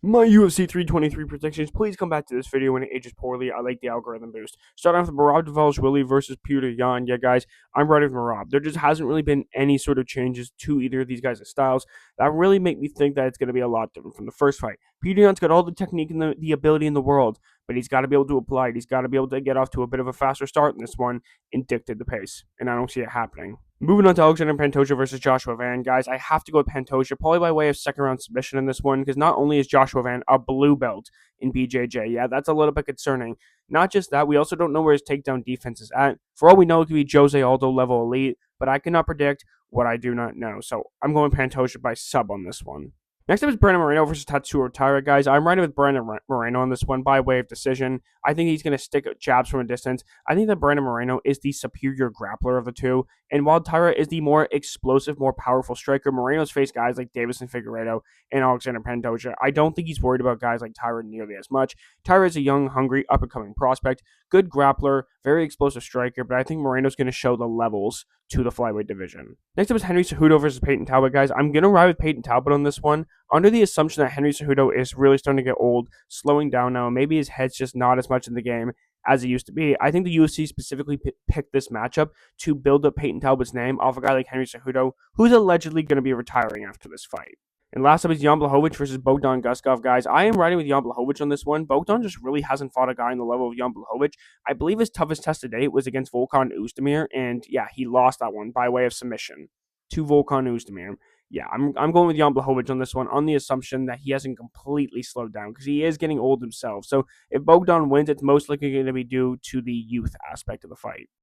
My UFC 323 predictions, please come back to this video when it ages poorly. I like the algorithm boost. Starting off with Merab Dvalishvili versus Petr Yan. Yeah, guys, I'm ready with Merab. There just hasn't really been any sort of changes to either of these guys' styles that really make me think that it's going to be a lot different from the first fight. Petr Yan's got all the technique and the ability in the world, but he's got to be able to apply it. He's got to be able to get off to a bit of a faster start in this one and dictate the pace, and I don't see it happening. Moving on to Alexander Pantoja versus Joshua Van. Guys, I have to go with Pantoja, probably by way of second round submission in this one, because not only is Joshua Van a blue belt in BJJ, yeah, that's a little bit concerning. Not just that, we also don't know where his takedown defense is at. For all we know, it could be Jose Aldo level elite, but I cannot predict what I do not know. So I'm going Pantoja by sub on this one. Next up is Brandon Moreno versus Tatsuro Taira, guys. I'm riding with Brandon Moreno on this one by way of decision. I think he's going to stick jabs from a distance. I think that Brandon Moreno is the superior grappler of the two. And while Taira is the more explosive, more powerful striker, Moreno's faced guys like Davison Figueiredo and Alexander Pantoja. I don't think he's worried about guys like Taira nearly as much. Taira is a young, hungry, up-and-coming prospect. Good grappler, very explosive striker, but I think Moreno's going to show the levels to the flyweight division. Next up is Henry Cejudo versus Peyton Talbot, guys. I'm going to ride with Peyton Talbot on this one, under the assumption that Henry Cejudo is really starting to get old, slowing down now. Maybe his head's just not as much in the game as it used to be. I think the UFC specifically picked this matchup to build up Peyton Talbot's name off a guy like Henry Cejudo, who's allegedly going to be retiring after this fight. And last up is Jan Blachowicz versus Bogdan Guskov, guys. I am riding with Jan Blachowicz on this one. Bogdan just really hasn't fought a guy on the level of Jan Blachowicz. I believe his toughest test to date was against Volkan Oezdemir, and yeah, he lost that one by way of submission to Volkan Oezdemir. Yeah, I'm going with Jan Blachowicz on this one on the assumption that he hasn't completely slowed down because he is getting old himself. So if Bogdan wins, it's most likely going to be due to the youth aspect of the fight.